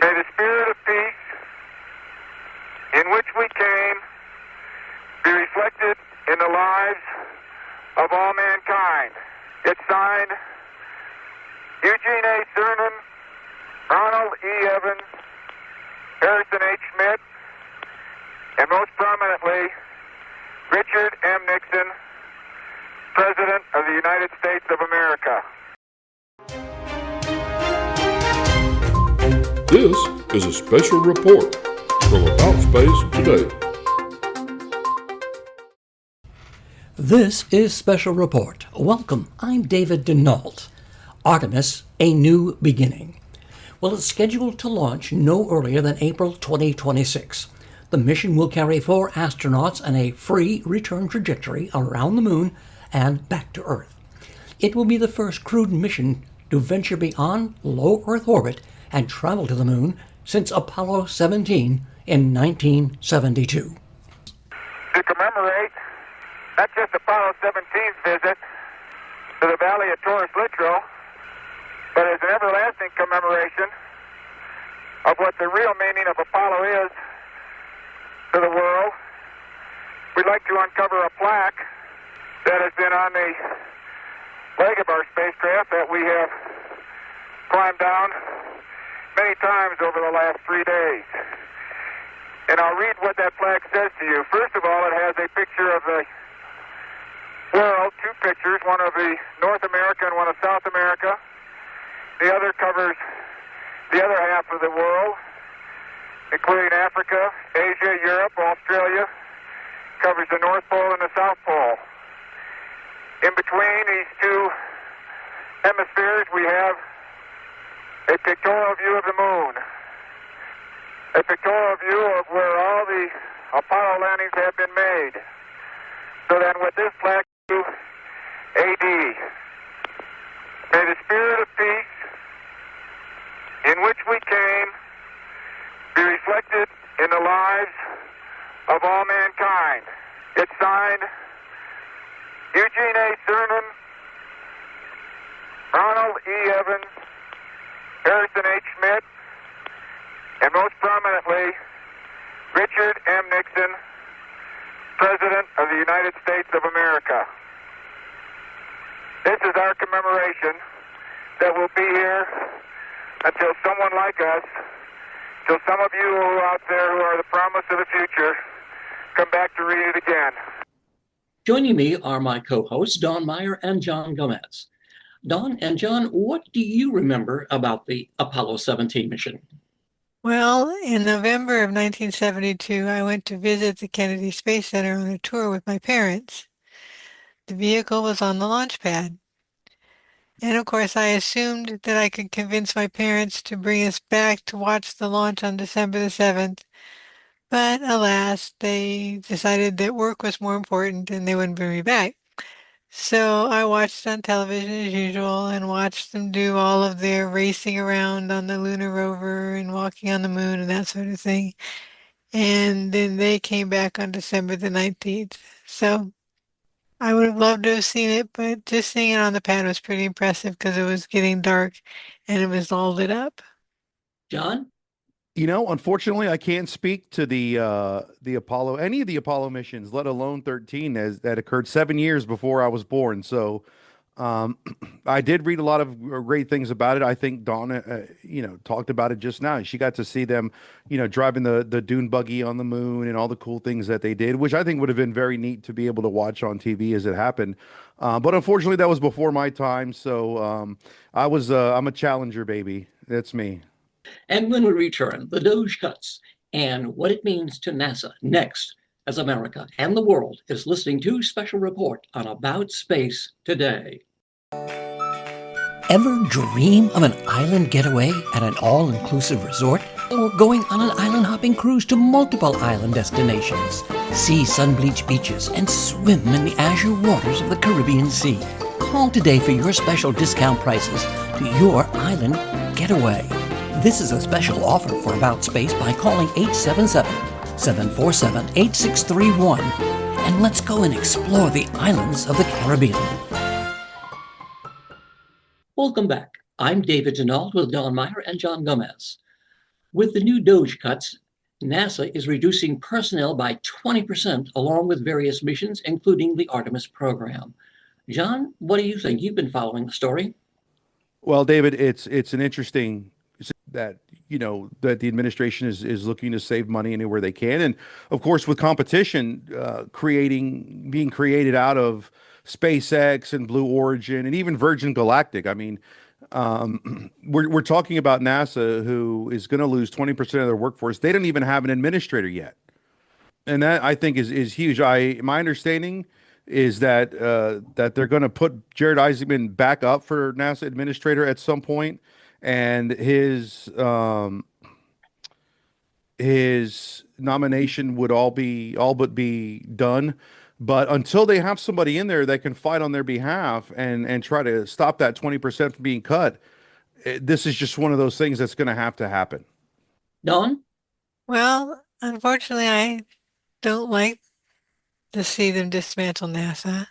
May the spirit of peace in which we came be reflected in the lives of all mankind. It's signed Eugene A. Cernan, Ronald E. Evans, Harrison H. Schmidt, and most prominently, Richard M. Nixon, President of the United States of America. This is a special report from About Space Today. This is Special Report. Welcome, I'm David Denault. Artemis, a new beginning. Well, it's scheduled to launch no earlier than April 2026. The mission will carry 4 astronauts on a free return trajectory around the moon and back to Earth. It will be the first crewed mission to venture beyond low Earth orbit and travel to the moon since Apollo 17 in 1972. To commemorate not just Apollo 17's visit to the Valley of Taurus Littrow, but as an everlasting commemoration of what the real meaning of Apollo is to the world, we'd like to uncover a plaque that has been on the leg of our spacecraft that we have climbed down many times over the last 3 days. And I'll read what that plaque says to you. First of all, it has a picture of the world, 2 pictures, one of the North America and one of South America. The other covers the other half of the world, including Africa, Asia, Europe, Australia, covers the North Pole and the South Pole. In between these 2 hemispheres, we have a pictorial view of the moon, a pictorial view of where all the Apollo landings have been made. So then with this plaque, AD, may the spirit of peace in which we came be reflected in the lives of all mankind. It's signed Eugene A. Cernan, Ronald E. Evans, Harrison H. Schmidt, and most prominently, Richard M. Nixon, President of the United States of America. This is our commemoration that will be here until someone like us, till some of you who are out there who are the promise of the future, come back to read it again. Joining me are my co-hosts, Don Meyer and John Gomez. Don and John, what do you remember about the Apollo 17 mission? Well, in November of 1972, I went to visit the Kennedy Space Center on a tour with my parents. The vehicle was on the launch pad. And of course, I assumed that I could convince my parents to bring us back to watch the launch on December the 7th. But alas, they decided that work was more important and they wouldn't bring me back. So I watched on television as usual and watched them do all of their racing around on the lunar rover and walking on the moon and that sort of thing. And then they came back on December the 19th. So I would have loved to have seen it, but just seeing it on the pad was pretty impressive because it was getting dark and it was all lit up. John? You know, unfortunately, I can't speak to the Apollo, any of the Apollo missions, let alone 13, as that occurred 7 years before I was born. So I did read a lot of great things about it. I think Donna, talked about it just now. She got to see them, driving the dune buggy on the moon and all the cool things that they did, which I think would have been very neat to be able to watch on TV as it happened. But unfortunately, that was before my time. So I'm a Challenger baby. That's me. And when we return, the Doge cuts and what it means to NASA next, as America and the world is listening to Special Report on About Space Today. Ever dream of an island getaway at an all-inclusive resort? Or going on an island-hopping cruise to multiple island destinations? See sun-bleached beaches and swim in the azure waters of the Caribbean Sea. Call today for your special discount prices to your island getaway. This is a special offer for About Space by calling 877-747-8631. And let's go and explore the islands of the Caribbean. Welcome back. I'm David Denault with Don Meyer and John Gomez. With the new DOGE cuts, NASA is reducing personnel by 20% along with various missions, including the Artemis program. John, what do you think? You've been following the story. Well, David, it's an interesting that that the administration is looking to save money anywhere they can, and of course with competition being created out of SpaceX and Blue Origin and even Virgin Galactic. I mean, we're talking about NASA, who is going to lose 20% of their workforce. They don't even have an administrator yet, and that I think is huge. My understanding is that that they're going to put Jared Isaacman back up for NASA administrator at some point, and his nomination would all but be done. But until they have somebody in there that can fight on their behalf and try to stop that 20% from being cut, this is just one of those things that's going to have to happen. Dawn? Well, unfortunately, I don't like to see them dismantle NASA.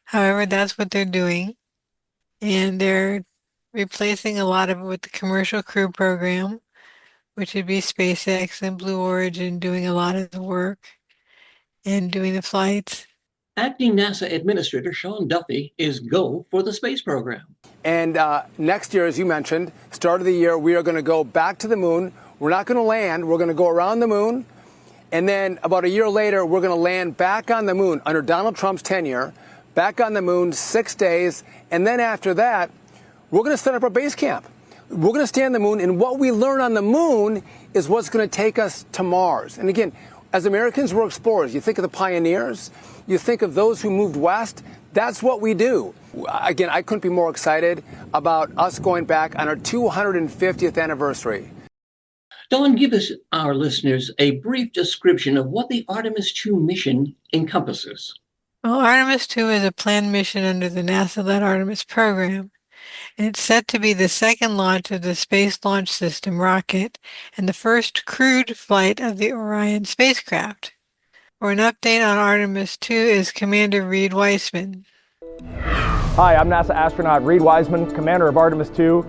However, that's what they're doing. And they're replacing a lot of it with the Commercial Crew Program, which would be SpaceX and Blue Origin doing a lot of the work and doing the flights. Acting NASA Administrator Sean Duffy is go for the space program. And next year, as you mentioned, start of the year, we are going to go back to the moon. We're not going to land. We're going to go around the moon. And then about a year later, we're going to land back on the moon under Donald Trump's tenure, back on the moon 6 days. And then after that, we're going to set up our base camp. We're going to stay on the moon. And what we learn on the moon is what's going to take us to Mars. And again, as Americans, we're explorers. You think of the pioneers. You think of those who moved west. That's what we do. Again, I couldn't be more excited about us going back on our 250th anniversary. Dawn, give us, our listeners, a brief description of what the Artemis II mission encompasses. Well, Artemis II is a planned mission under the NASA-led Artemis program. And it's set to be the second launch of the Space Launch System rocket and the first crewed flight of the Orion spacecraft. For an update on Artemis II is Commander Reed Weissman. Hi, I'm NASA astronaut Reed Wiseman, commander of Artemis II.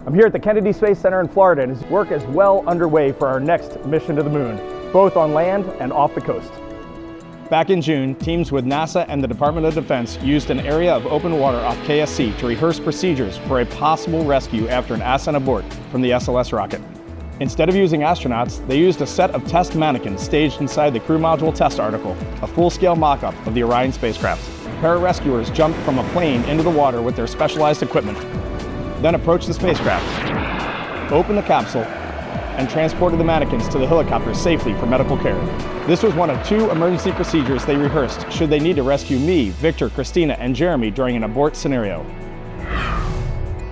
I'm here at the Kennedy Space Center in Florida, and his work is well underway for our next mission to the moon, both on land and off the coast. Back in June, teams with NASA and the Department of Defense used an area of open water off KSC to rehearse procedures for a possible rescue after an ascent abort from the SLS rocket. Instead of using astronauts, they used a set of test mannequins staged inside the crew module test article, a full-scale mock-up of the Orion spacecraft. Pararescuers jumped from a plane into the water with their specialized equipment, then approached the spacecraft, opened the capsule, and transported the mannequins to the helicopter safely for medical care. This was one of 2 emergency procedures they rehearsed should they need to rescue me, Victor, Christina, and Jeremy during an abort scenario.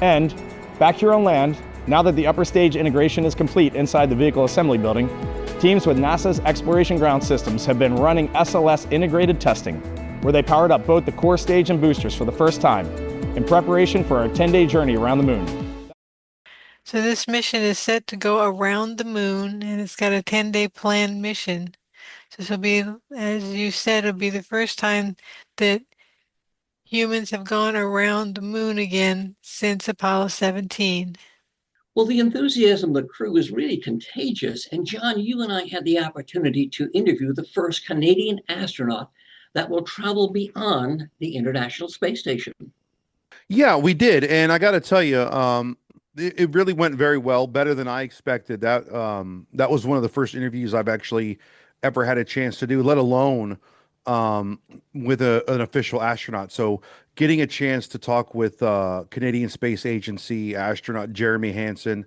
And back here on land, now that the upper stage integration is complete inside the vehicle assembly building, teams with NASA's Exploration Ground Systems have been running SLS integrated testing, where they powered up both the core stage and boosters for the first time, in preparation for our 10-day journey around the moon. So this mission is set to go around the moon, and it's got a 10-day planned mission. So this will be, as you said, it'll be the first time that humans have gone around the moon again since Apollo 17. Well, the enthusiasm of the crew is really contagious. And John, you and I had the opportunity to interview the first Canadian astronaut that will travel beyond the International Space Station. Yeah, we did. And I got to tell you, it really went very well, better than I expected. That was one of the first interviews I've actually ever had a chance to do, let alone with an official astronaut. So getting a chance to talk with Canadian Space Agency astronaut Jeremy Hansen,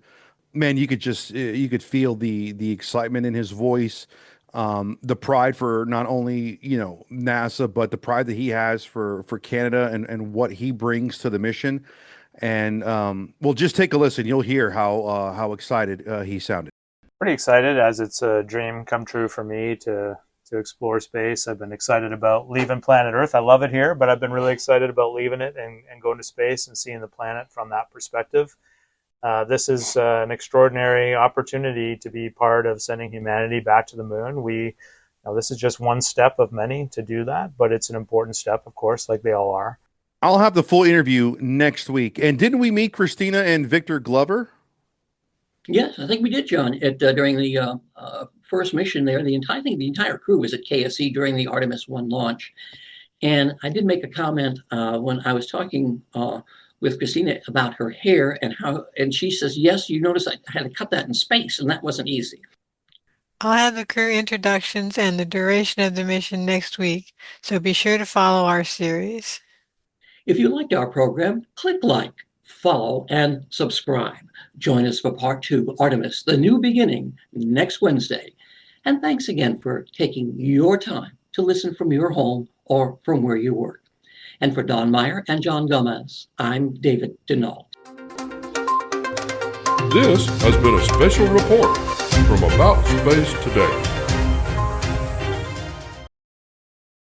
man, you could feel the excitement in his voice, the pride for not only NASA, but the pride that he has for Canada and what he brings to the mission. And well, just take a listen. You'll hear how excited he sounded. Pretty excited, as it's a dream come true for me to explore space. I've been excited about leaving planet Earth. I love it here, but I've been really excited about leaving it and going to space and seeing the planet from that perspective. This is an extraordinary opportunity to be part of sending humanity back to the moon. This is just one step of many to do that, but it's an important step, of course, like they all are. I'll have the full interview next week. And didn't we meet Christina and Victor Glover? Yes, I think we did, John. During the first mission there, the entire crew was at KSC during the Artemis 1 launch. And I did make a comment when I was talking with Christina about her hair and she says, yes, you notice I had to cut that in space, and that wasn't easy. I'll have the crew introductions and the duration of the mission next week, so be sure to follow our series. If you liked our program, click like, follow, and subscribe. Join us for part 2, Artemis, the New Beginning, next Wednesday. And thanks again for taking your time to listen from your home or from where you work. And for Don Meyer and John Gomez, I'm David Denault. This has been a special report from About Space Today.